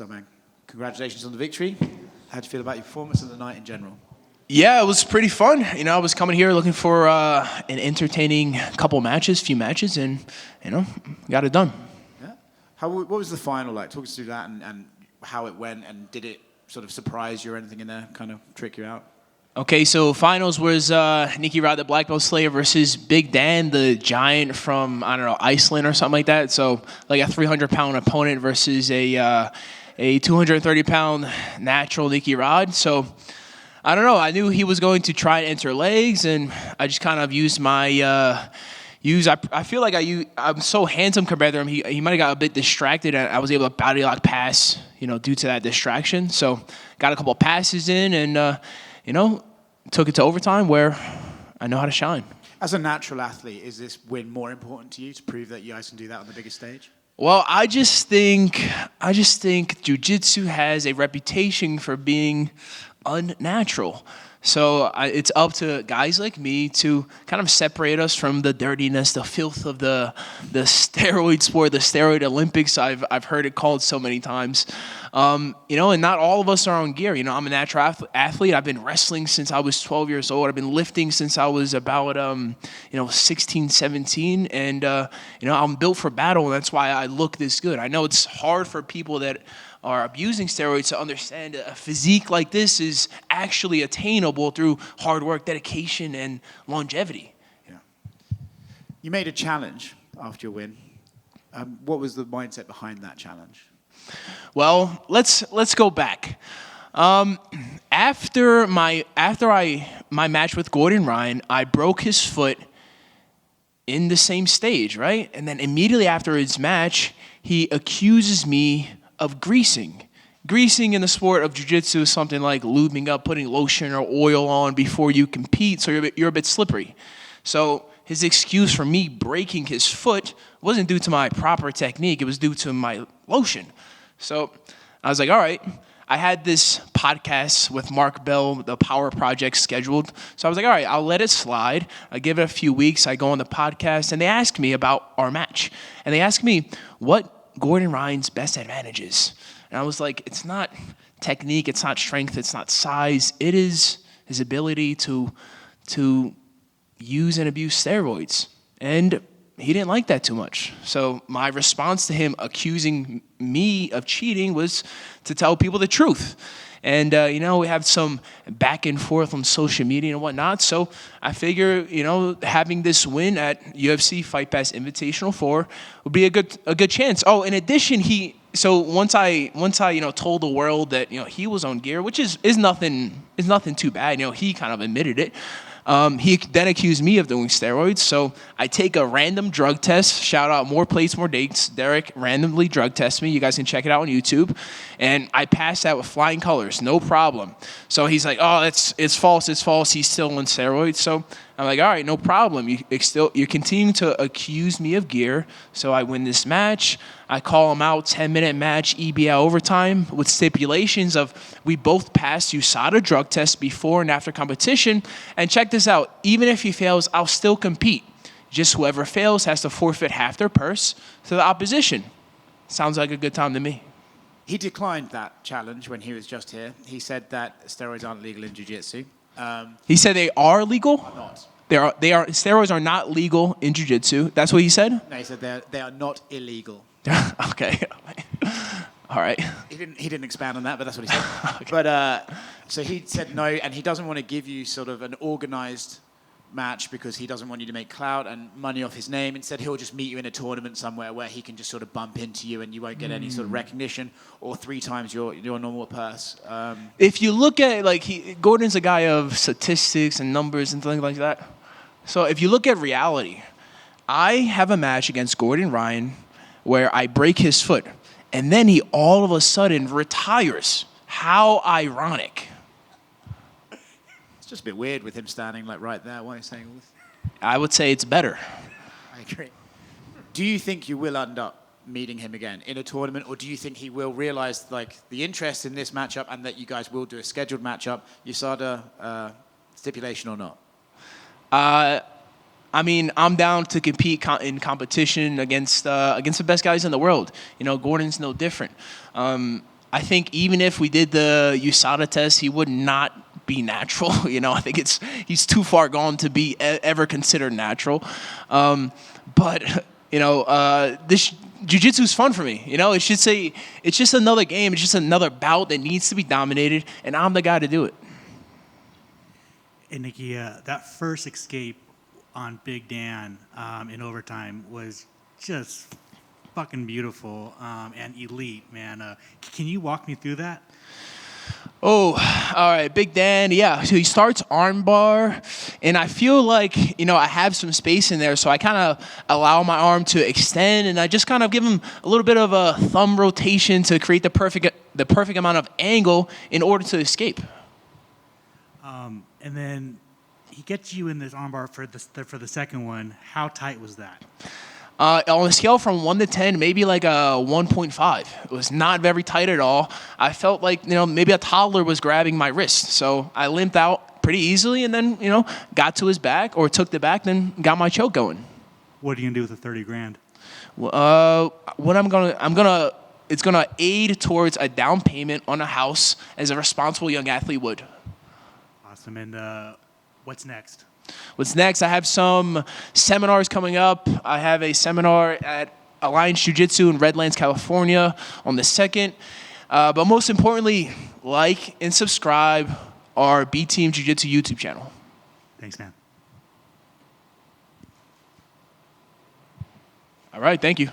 So, man, congratulations on the victory. How do you feel about your performance of the night in general? Yeah, it was pretty fun. I was coming here looking for an entertaining few matches, and, got it done. Yeah. What was the final like? Talk us through that and how it went, and did it sort of surprise you or anything in there, kind of trick you out? Okay, so finals was Nicky Rod, the Black Belt Slayer, versus Big Dan, the Giant from, Iceland or something like that. So, like a 300-pound opponent versus a 230-pound natural Nicky Rod. So, I don't know. I knew he was going to try and enter legs, and I just kind of used my I feel like I'm so handsome compared to him. He might have got a bit distracted, and I was able to body lock pass, due to that distraction. So, got a couple of passes in, and took it to overtime where I know how to shine. As a natural athlete, is this win more important to you to prove that you guys can do that on the biggest stage? Well, I just think jiu-jitsu has a reputation for being unnatural. So it's up to guys like me to kind of separate us from the dirtiness, the filth of the steroid sport, the steroid Olympics. I've heard it called so many times. And not all of us are on gear. I'm a natural athlete. I've been wrestling since I was 12 years old. I've been lifting since I was about 16, 17, and I'm built for battle, and that's why I look this good. I know it's hard for people that are abusing steroids to understand a physique like this is actually attainable through hard work, dedication, and longevity. Yeah. You made a challenge after your win. What was the mindset behind that challenge? Well, let's go back. After my match with Gordon Ryan, I broke his foot in the same stage, right? And then immediately after his match, he accuses me of greasing. Greasing in the sport of jiu-jitsu is something like lubing up, putting lotion or oil on before you compete, so you're a bit slippery. So his excuse for me breaking his foot wasn't due to my proper technique. It was due to my lotion. So I was like, all right. I had this podcast with Mark Bell, the Power Project, scheduled. So I was like, all right, I'll let it slide. I give it a few weeks. I go on the podcast, and they ask me about our match. And they ask me what Gordon Ryan's best advantage is. And I was like, it's not technique, it's not strength, it's not size. It is his ability to use and abuse steroids. And he didn't like that too much. So my response to him accusing me of cheating was to tell people the truth. And, we have some back and forth on social media and whatnot. So I figure, having this win at UFC Fight Pass Invitational 4 would be a good chance. Oh, in addition, once I told the world that, he was on gear, which is nothing too bad. He kind of admitted it. He then accused me of doing steroids, so I take a random drug test. Shout out More Plates, More Dates. Derek randomly drug tests me. You guys can check it out on YouTube. And I passed that with flying colors, no problem. So he's like, oh, it's false. He's still on steroids. So I'm like, all right, no problem. You're continuing to accuse me of gear. So I win this match. I call him out, 10-minute match, EBL overtime with stipulations of we both passed USADA drug tests before and after competition. And check this out. Even if he fails, I'll still compete. Just whoever fails has to forfeit half their purse to the opposition. Sounds like a good time to me. He declined that challenge when he was just here. He said that steroids aren't legal in jiu-jitsu. He said they are legal? Not. Steroids are not legal in jiu-jitsu. That's what he said? No, he said they are not illegal. Okay. All right. He didn't expand on that, but that's what he said. Okay. But so he said no, and he doesn't want to give you sort of an organized match because he doesn't want you to make clout and money off his name. Instead, he'll just meet you in a tournament somewhere where he can just sort of bump into you and you won't get any sort of recognition or 3 times your normal purse. If you look at Gordon's a guy of statistics and numbers and things like that. So if you look at reality, I have a match against Gordon Ryan where I break his foot, and then he all of a sudden retires. How ironic. It's just a bit weird with him standing like right there. Why are you saying all this? I would say it's better. I agree. Do you think you will end up meeting him again in a tournament, or do you think he will realize the interest in this matchup and that you guys will do a scheduled matchup, USADA stipulation or not? I'm down to compete in competition against the best guys in the world. Gordon's no different. I think even if we did the USADA test, he would not be natural. I think he's too far gone to be ever considered natural. But this jiu-jitsu is fun for me. It's just another game. It's just another bout that needs to be dominated, and I'm the guy to do it. And Nicky, that first escape on Big Dan in overtime was just fucking beautiful and elite, man. Can you walk me through that? Oh, all right, Big Dan. Yeah, so he starts armbar, and I feel like I have some space in there, so I kind of allow my arm to extend, and I just kind of give him a little bit of a thumb rotation to create the perfect amount of angle in order to escape. And then he gets you in this armbar for the second one. How tight was that? On a scale from 1 to 10, maybe like a 1.5. It was not very tight at all. I felt like, maybe a toddler was grabbing my wrist. So I limped out pretty easily and then, got to his back or took the back, then got my choke going. What are you going to do with the $30,000? It's going to aid towards a down payment on a house as a responsible young athlete would. Awesome. And what's next? What's next? I have some seminars coming up. I have a seminar at Alliance Jiu-Jitsu in Redlands, California on the 2nd. But most importantly, like and subscribe our B Team Jiu-Jitsu YouTube channel. Thanks, man. All right, thank you.